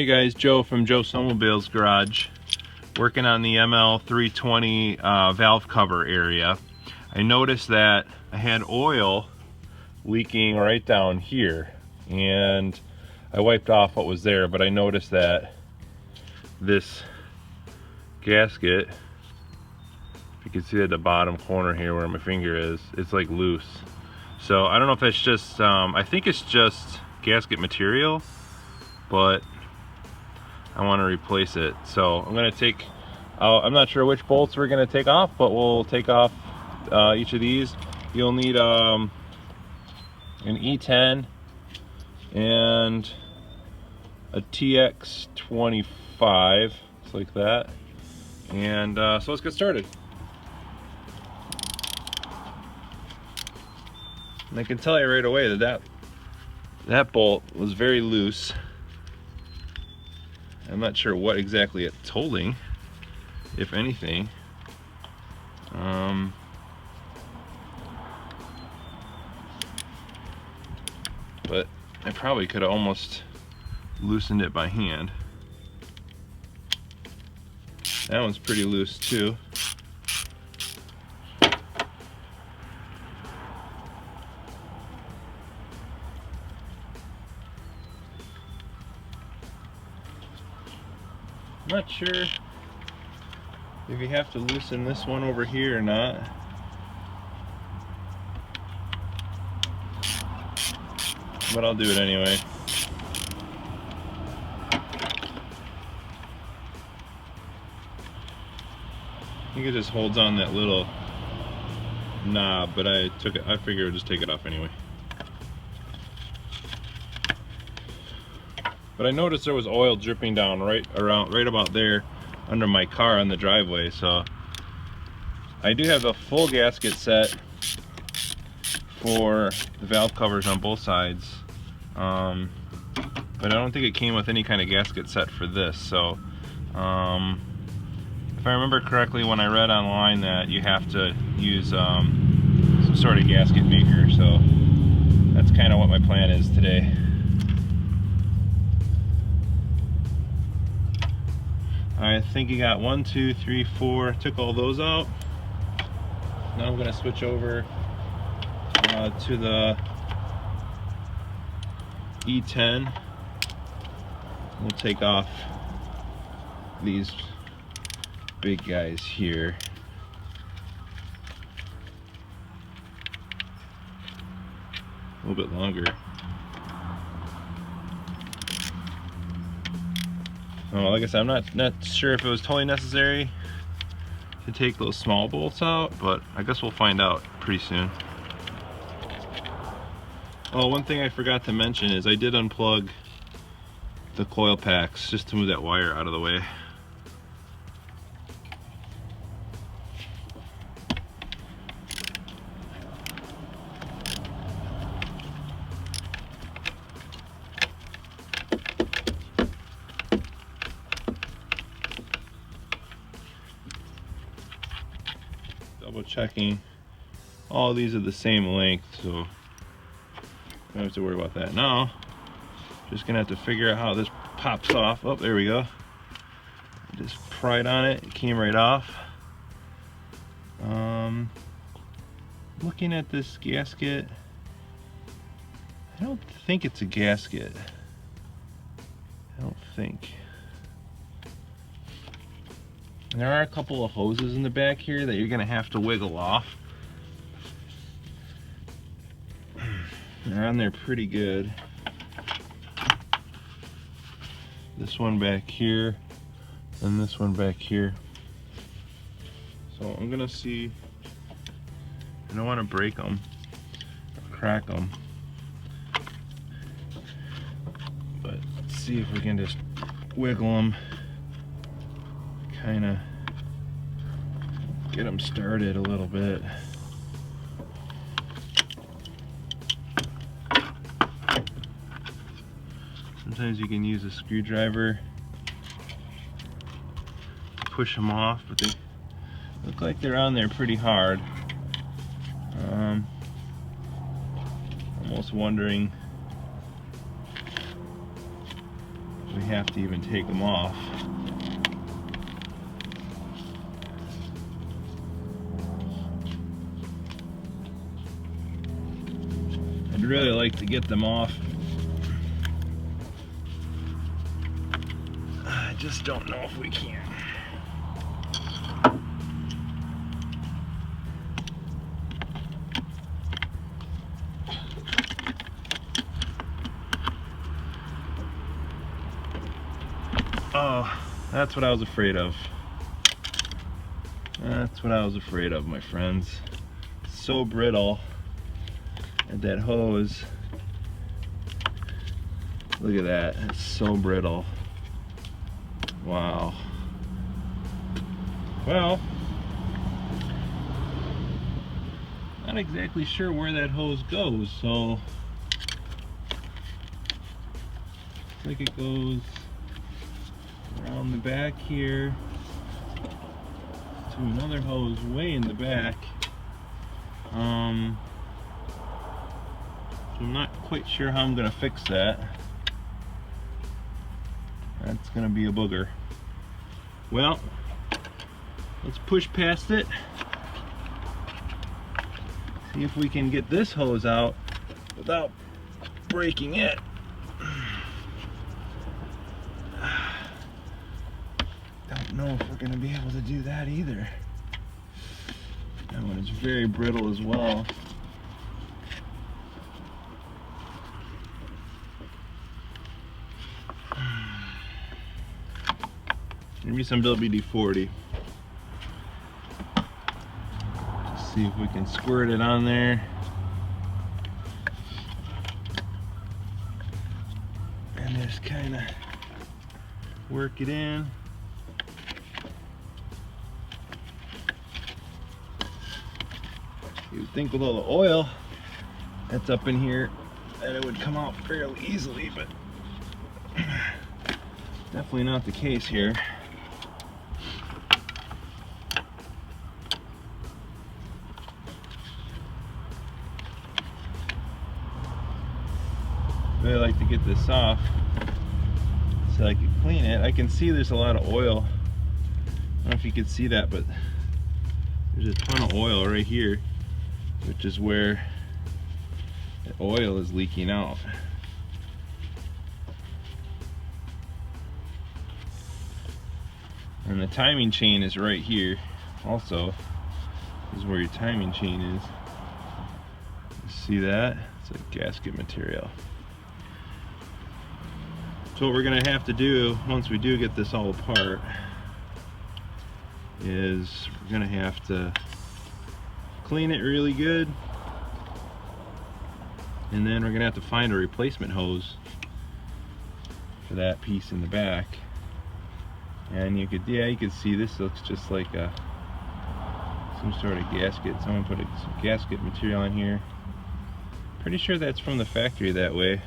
Hey guys, Joe from Joesnowmobiles garage, working on the ML320 valve cover area. I noticed that I had oil leaking right down here, and I wiped off what was there, but I noticed that this gasket, if you can see at the bottom corner here where my finger is, it's like loose. So I don't know if that's just, I think it's just gasket material, but I want to replace it. So I'm going to take, I'm not sure which bolts we're going to take off, but we'll take off each of these. You'll need an E10 and a TX25, just like that. And so let's get started. And I can tell you right away that bolt was very loose. I'm not sure what exactly it's holding, if anything. But I probably could have almost loosened it by hand. That one's pretty loose too. I'm not sure if you have to loosen this one over here or not. But I'll do it anyway. I think it just holds on that little knob, but I figured I'd just take it off anyway. But I noticed there was oil dripping down right about there under my car on the driveway. So I do have the full gasket set for the valve covers on both sides, but I don't think it came with any kind of gasket set for this. So if I remember correctly, when I read online that you have to use some sort of gasket maker, so that's kind of what my plan is today. I think you got 1, 2, 3, 4. Took all those out. Now I'm going to switch over to the E10. We'll take off these big guys here. A little bit longer. Oh, like I said, I'm not sure if it was totally necessary to take those small bolts out, but I guess we'll find out pretty soon. Oh, one thing I forgot to mention is I did unplug the coil packs just to move that wire out of the way. Double checking, all these are the same length, so don't have to worry about that now. Just gonna have to figure out how this pops off. Oh, there we go. Just pried on it, it came right off. Looking at this gasket, I don't think it's a gasket. I don't think. There are a couple of hoses in the back here that you're gonna have to wiggle off. They're on there pretty good. This one back here, and this one back here. So I'm gonna see, I don't wanna break them, or crack them. But let's see if we can just wiggle them. Kind of get them started a little bit. Sometimes you can use a screwdriver to push them off, but they look like they're on there pretty hard. Almost wondering if we have to even take them off. I'd really like to get them off. I just don't know if we can. Oh, that's what I was afraid of. That's what I was afraid of, my friends. So brittle. And that hose, look at that, it's so brittle. Wow. Well, not exactly sure where that hose goes, so looks like it goes around the back here to another hose way in the back. I'm not quite sure how I'm gonna fix that. That's gonna be a booger. Well, let's push past it. See if we can get this hose out without breaking it. Don't know if we're gonna be able to do that either. That one is very brittle as well. Maybe some WD-40. Just see if we can squirt it on there. And just kind of work it in. You would think with all the oil that's up in here that it would come out fairly easily, but definitely not the case here. Really like to get this off so I can clean it. I can see there's a lot of oil. I don't know if you can see that, but there's a ton of oil right here, which is where the oil is leaking out. And the timing chain is right here also. This is where your timing chain is. You see that? It's like gasket material. So what we're gonna have to do once we do get this all apart is we're gonna have to clean it really good, and then we're gonna have to find a replacement hose for that piece in the back. And you could see this looks just like some sort of gasket. Someone put some gasket material on here. Pretty sure that's from the factory that way,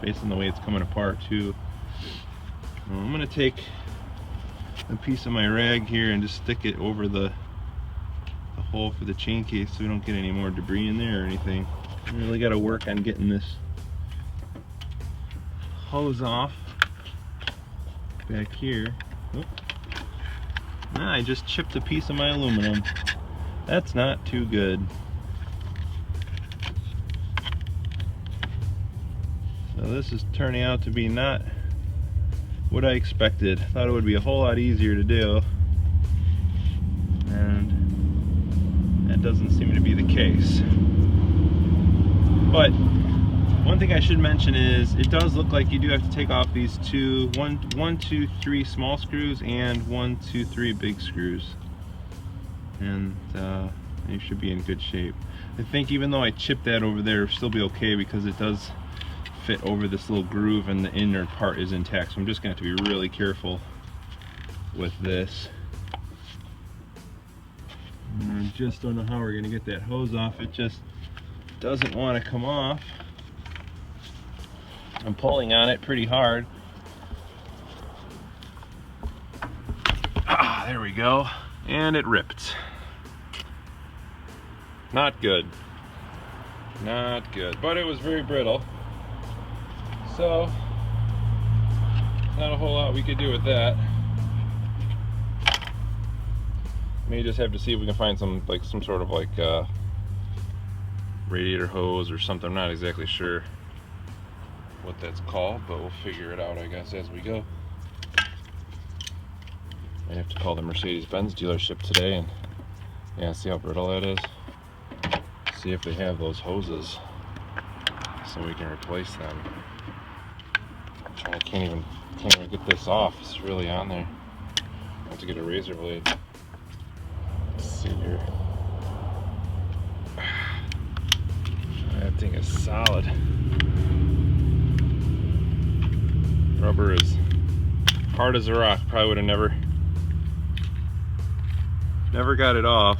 based on the way it's coming apart too. Well, I'm gonna take a piece of my rag here and just stick it over the hole for the chain case so we don't get any more debris in there or anything. I really got to work on getting this hose off back here. Oh. Ah, I just chipped a piece of my aluminum. That's not too good. So this is turning out to be not what I expected. Thought it would be a whole lot easier to do, and that doesn't seem to be the case. But one thing I should mention is it does look like you do have to take off these one, two, three small screws and 1, 2, 3 big screws, and you should be in good shape. I think even though I chipped that over there, it'll still be okay because it does fit over this little groove and the inner part is intact. So I'm just gonna have to be really careful with this. And I just don't know how we're gonna get that hose off. It just doesn't want to come off. I'm pulling on it pretty hard. Ah, there we go. And it ripped. Not good. Not good. But it was very brittle. So, not a whole lot we could do with that. May just have to see if we can find some sort of radiator hose or something. I'm not exactly sure what that's called, but we'll figure it out, I guess, as we go. I have to call the Mercedes Benz dealership today and yeah, see how brittle that is. See if they have those hoses so we can replace them. I can't even get this off. It's really on there. I have to get a razor blade. Let's see here. That thing is solid. Rubber is hard as a rock. Probably would have never got it off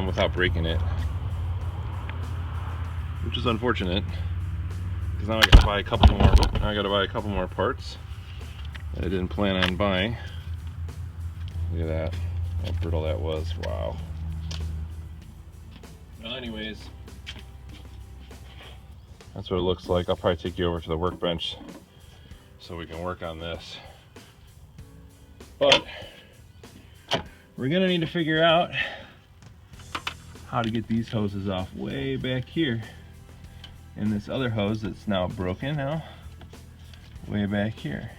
without breaking it, which is unfortunate because now I got to buy a couple more. Now I got to buy a couple more parts that I didn't plan on buying. Look at that, how brittle that was. Wow. Well, anyways, that's what it looks like. I'll probably take you over to the workbench so we can work on this. But we're gonna need to figure out how to get these hoses off way back here. And this other hose that's now broken now, way back here.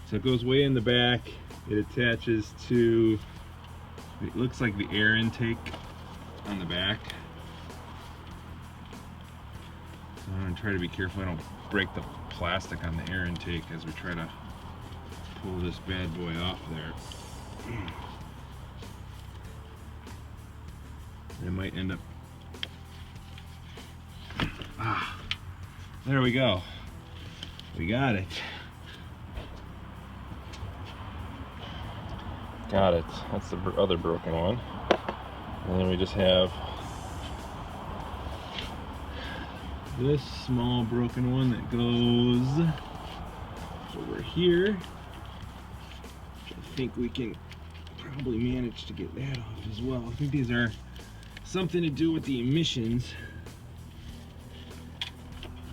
So it goes way in the back. It attaches to, it looks like the air intake on the back. So I'm gonna try to be careful I don't break the plastic on the air intake as we try to pull this bad boy off there. It might end up, there we go. We got it. Got it. That's the other broken one. And then we just have this small broken one that goes over here. Which I think we can probably manage to get that off as well. I think these are something to do with the emissions.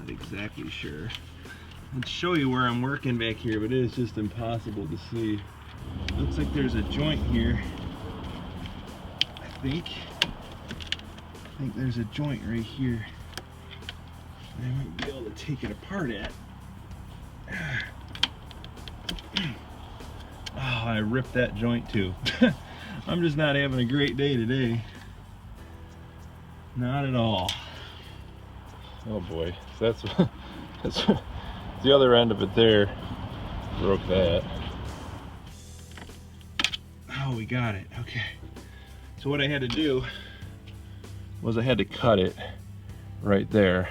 Not exactly sure. I'll show you where I'm working back here, but it is just impossible to see. Looks like there's a joint here. I think there's a joint right here. I might be able to take it apart at. Oh, I ripped that joint too. I'm just not having a great day today. Not at all. Oh boy, so that's the other end of it there. Broke that. Oh, we got it. Okay. So what I had to do was I had to cut it right there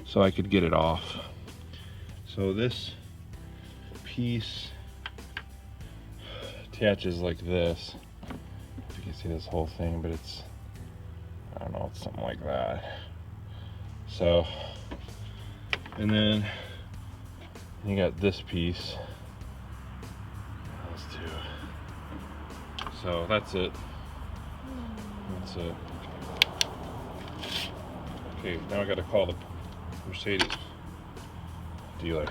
so I could get it off. So this piece attaches like this. You can see this whole thing, but it's, I don't know, it's something like that. So, and then you got this piece. Those two. So that's it. That's it. Okay, now I got to call the Mercedes dealer.